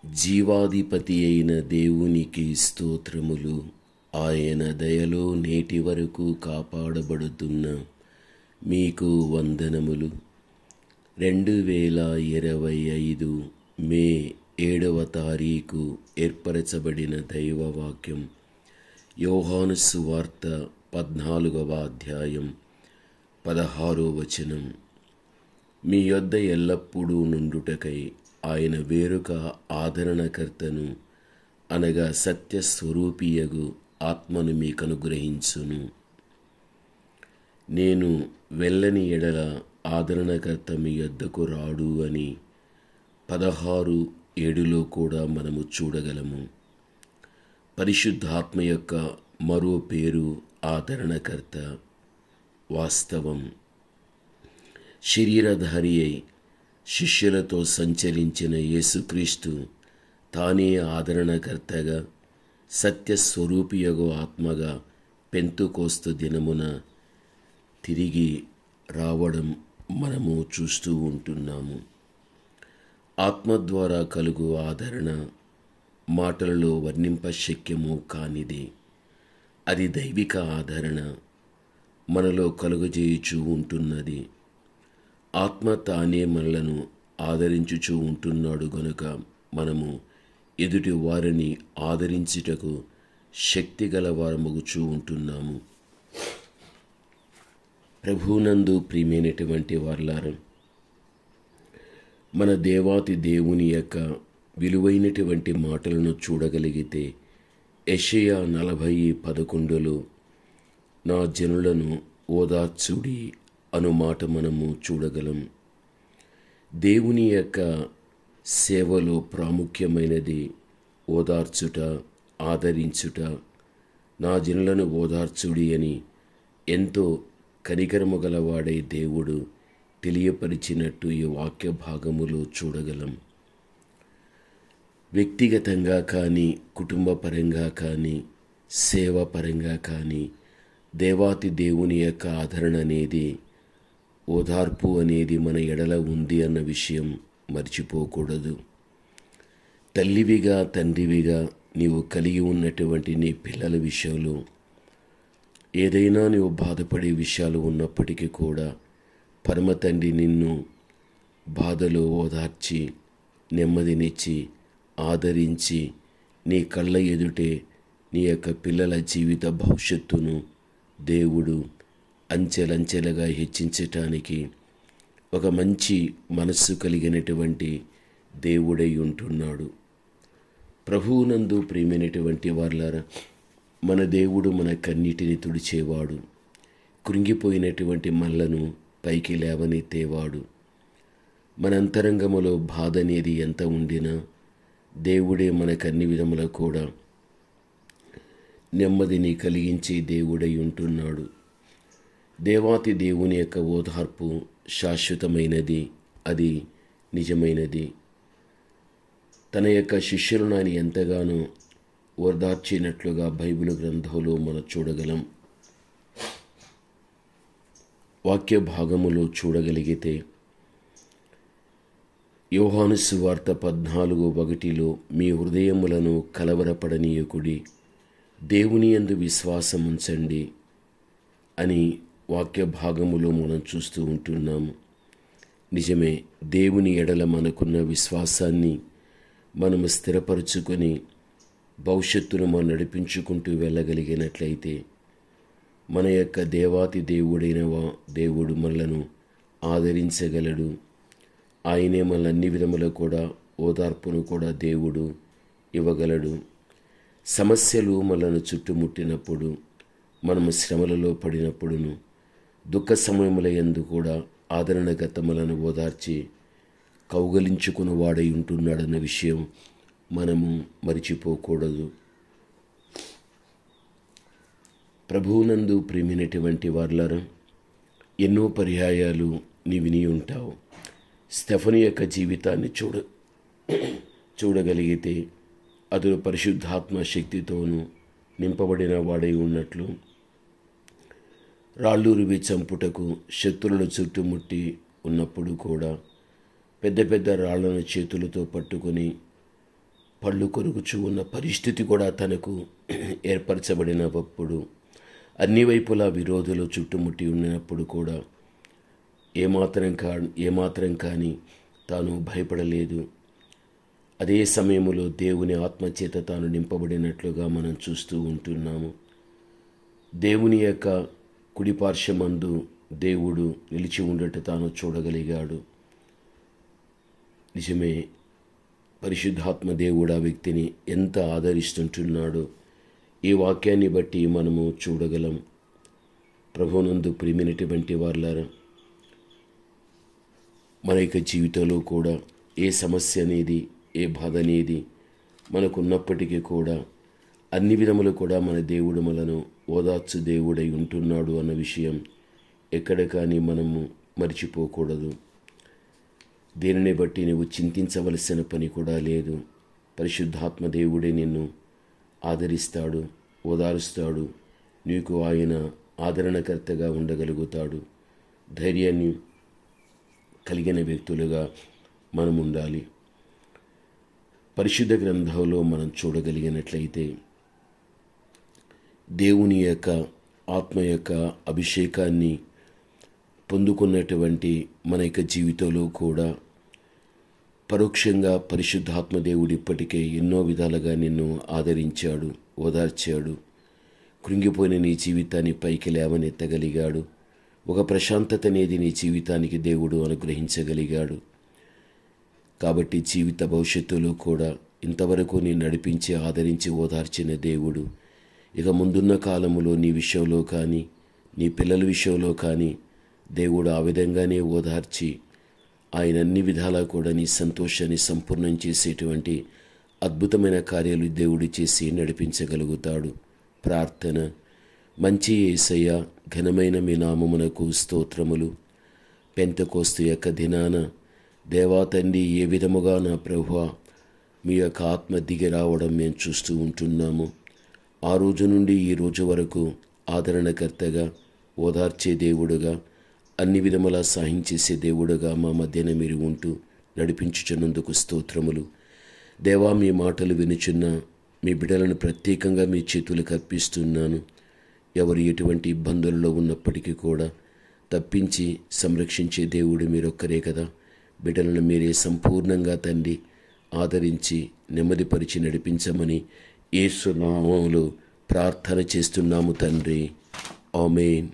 జీవాధిపతి అయిన దేవునికి స్తోత్రములు. ఆయన దయలో నేటి వరకు కాపాడబడుతున్న మీకు వందనములు. 2025 మే 7వ తారీఖు ఏర్పరచబడిన దైవవాక్యం యోహాను సువార్త 14వ అధ్యాయం 16వ వచనం. మీ యొద్ద ఎల్లప్పుడూ నుండుటకై ఆయన వేరొక ఆదరణకర్తను అనగా సత్యస్వరూపియగు ఆత్మను మీకు అనుగ్రహించును. నేను వెళ్ళని ఎడల ఆదరణకర్త మీ యొద్దకు రాడు అని 16:7లో కూడా మనము చూడగలము. పరిశుద్ధాత్మ యొక్క మరో పేరు ఆదరణకర్త. వాస్తవం. శరీరధారి అయి శిష్యులతో సంచరించిన యేసుక్రీస్తు తానే ఆదరణకర్తగా సత్యస్వరూపియగు ఆత్మగా పెంతుకోస్తు దినమున తిరిగి రావడం మనము చూస్తూ ఉంటున్నాము. ఆత్మ ద్వారా కలుగు ఆదరణ మాటలలో వర్ణింపశక్యము కానిది. అది దైవిక ఆదరణ మనలో కలుగజేయుచూ ఉంటున్నది. ఆత్మ తానే మనలను ఆదరించుచూ ఉంటున్నాడు గనుక మనము ఎదుటి వారిని ఆదరించుటకు శక్తిగల వారమగుచూ ఉంటున్నాము. ప్రభువునందు ప్రియమైనటువంటి వారలారా, మన దేవాతి దేవుని యొక్క విలువైనటువంటి మాటలను చూడగలిగితే యెషయా 40:11లో నా జనులను ఓదార్చుడి అను మాట మనము చూడగలం. దేవుని యొక్క సేవలో ప్రాముఖ్యమైనది ఓదార్చుట, ఆదరించుట. నా జనులను ఓదార్చుడి అని ఎంతో కనికరము గలవాడై దేవుడు తెలియపరిచినట్టు ఈ వాక్య భాగములో చూడగలం. వ్యక్తిగతంగా కానీ, కుటుంబ పరంగా కానీ, సేవ పరంగా కానీ దేవాతి దేవుని యొక్క ఆదరణ అనేది, ఓదార్పు అనేది మన ఎడల ఉంది అన్న విషయం మర్చిపోకూడదు. తల్లివిగా, తండ్రివిగా నీవు కలిగి ఉన్నటువంటి నీ పిల్లల విషయంలో ఏదైనా నీవు బాధపడే విషయాలు ఉన్నప్పటికీ కూడా పరమ తండ్రి నిన్ను బాధలో ఓదార్చి, నెమ్మదినిచ్చి, ఆదరించి నీ కళ్ళ ఎదుటే నీ యొక్క పిల్లల జీవిత భవిష్యత్తును దేవుడు అంచెలంచెలుగా హెచ్చించటానికి ఒక మంచి మనస్సు కలిగినటువంటి దేవుడై ఉంటున్నాడు. ప్రభువునందు ప్రియమైనటువంటి వారలారా, మన దేవుడు మన కన్నీటిని తుడిచేవాడు. కృంగిపోయినటువంటి మనలను పైకి లేవనెత్తేవాడు. మన అంతరంగములో బాధ అనేది ఎంత ఉండినా దేవుడే మనకు అన్ని విధముల కూడా నెమ్మదిని కలిగించే దేవుడై ఉంటున్నాడు. దేవాతి దేవుని యొక్క ఓదార్పు శాశ్వతమైనది, అది నిజమైనది. తన యొక్క శిష్యులను ఆయన ఎంతగానో ఓదార్చినట్లుగా బైబిల్ గ్రంథంలో మనం చూడగలం. వాక్య భాగములో చూడగలిగితే యోహాను సువార్త 14:1లో మీ హృదయములను కలవరపడనీయకుడి, దేవుని యందు విశ్వాసముంచండి అని వాక్య భాగములో మనం చూస్తూ ఉంటున్నాము. నిజమే, దేవుని ఎడల మనకున్న విశ్వాసాన్ని మనము స్థిరపరుచుకొని భవిష్యత్తును మనం నడిపించుకుంటూ వెళ్ళగలిగినట్లయితే మన యొక్క దేవాతి దేవుడైన దేవుడు మనలను ఆదరించగలడు. ఆయనే మన అన్ని విధముల కూడా ఓదార్పును కూడా దేవుడు ఇవ్వగలడు. సమస్యలు మనను చుట్టుముట్టినప్పుడు, మనము శ్రమలలో పడినప్పుడును, దుఃఖ సమయముల యందు కూడా ఆదరణకర్త మనలను ఓదార్చి కౌగలించుకుని వాడై ఉంటున్నాడన్న విషయం మనము మరిచిపోకూడదు. ప్రభువునందు ప్రియమైనటువంటి వారలారా, ఎన్నో పర్యాయాలు నీ విని ఉంటావు. స్టెఫనీ యొక్క జీవితాన్ని చూడగలిగితే అతడు పరిశుద్ధాత్మ శక్తితోనూ నింపబడిన వాడై ఉన్నట్లు రాళ్ళూరివి చంపుటకు శత్రువుల చుట్టుముట్టి ఉన్నప్పుడు కూడా పెద్ద పెద్ద రాళ్లను చేతులతో పట్టుకొని పళ్ళు కొరుకుచూ ఉన్న పరిస్థితి కూడా తనకు ఏర్పరచబడినప్పుడు, అన్ని వైపులా విరోధులు చుట్టుముట్టి ఉన్నప్పుడు కూడా ఏమాత్రం కానీ తాను భయపడలేదు. అదే సమయంలో దేవుని ఆత్మచేత తాను నింపబడినట్లుగా మనం చూస్తూ ఉంటున్నాము. దేవుని యొక్క కుడిపార్శ్వమందు దేవుడు నిలిచి ఉండట తాను చూడగలిగాడు. నిజమే, పరిశుద్ధాత్మ దేవుడు ఆ వ్యక్తిని ఎంత ఆదరిస్తుంటున్నాడో ఈ వాక్యాన్ని బట్టి మనము చూడగలం. ప్రభువునందు ప్రియమైనటువంటి వారలారా, మన యొక్క జీవితంలో కూడా ఏ సమస్య అనేది, ఏ బాధ అనేది మనకున్నప్పటికీ కూడా అన్ని విధములు కూడా మన దేవుడు మనను ఓదార్చు దేవుడై ఉంటున్నాడు అన్న విషయం ఎక్కడ కానీ మనము మర్చిపోకూడదు. దీనిని బట్టి నువ్వు చింతించవలసిన పని కూడా లేదు. పరిశుద్ధాత్మ దేవుడే నిన్ను ఆదరిస్తాడు, ఓదారుస్తాడు. నీకు ఆయన ఆదరణకర్తగా ఉండగలుగుతాడు. ధైర్యాన్ని కలిగిన వ్యక్తులుగా మనం ఉండాలి. పరిశుద్ధ గ్రంథంలో మనం చూడగలిగినట్లయితే దేవుని యొక్క ఆత్మ యొక్క అభిషేకాన్ని పొందుకున్నటువంటి మన యొక్క జీవితంలో కూడా పరోక్షంగా పరిశుద్ధాత్మ దేవుడు ఇప్పటికే ఎన్నో విధాలుగా నిన్ను ఆదరించాడు, ఓదార్చాడు. కృంగిపోయిన నీ జీవితాన్ని పైకి లేవనెత్తగలిగాడు. ఒక ప్రశాంతత అనేది నీ జీవితానికి దేవుడు అనుగ్రహించగలిగాడు. కాబట్టి జీవిత భవిష్యత్తులో కూడా ఇంతవరకు నీ నడిపించి ఆదరించి ఓదార్చిన దేవుడు ఇక ముందున్న కాలంలో నీ విషయంలో కానీ, నీ పిల్లల విషయంలో కానీ దేవుడు ఆ విధంగానే ఓదార్చి ఆయన అన్ని విధాలా కూడా నీ సంతోషాన్ని సంపూర్ణం చేసేటువంటి అద్భుతమైన కార్యాలు దేవుడు చేసి నడిపించగలుగుతాడు. ప్రార్థన. మంచి యేసయ్య, ఘనమైన మీ నామమునకు స్తోత్రములు. పెంతెకోస్తు యొక్క దినాన దేవా తండ్రి, ఏ విధముగా నా ప్రభువా మీ యొక్క ఆత్మ దిగి రావడం మేము చూస్తూ ఉంటున్నాము. ఆ రోజు నుండి ఈ రోజు వరకు ఆదరణకర్తగా, ఓదార్చే దేవుడుగా, అన్ని విధములా సహాయం చేసే దేవుడుగా మా మధ్యన మీరు ఉంటూ నడిపించుచున్నందుకు స్తోత్రములు. దేవా, మీ మాటలు వినుచున్న మీ బిడ్డలను ప్రత్యేకంగా మీ చేతులకు అర్పిస్తున్నాను. ఎవరు ఎటువంటి ఇబ్బందులలో ఉన్నప్పటికీ కూడా తప్పించి సంరక్షించే దేవుడు మీరొక్కరే కదా. బిడ్డలను మీరే సంపూర్ణంగా తండ్రి ఆదరించి నెమ్మదిపరిచి నడిపించమని యేసు నామములో ప్రార్థన చేస్తున్నాము తండ్రి. ఆమేన్.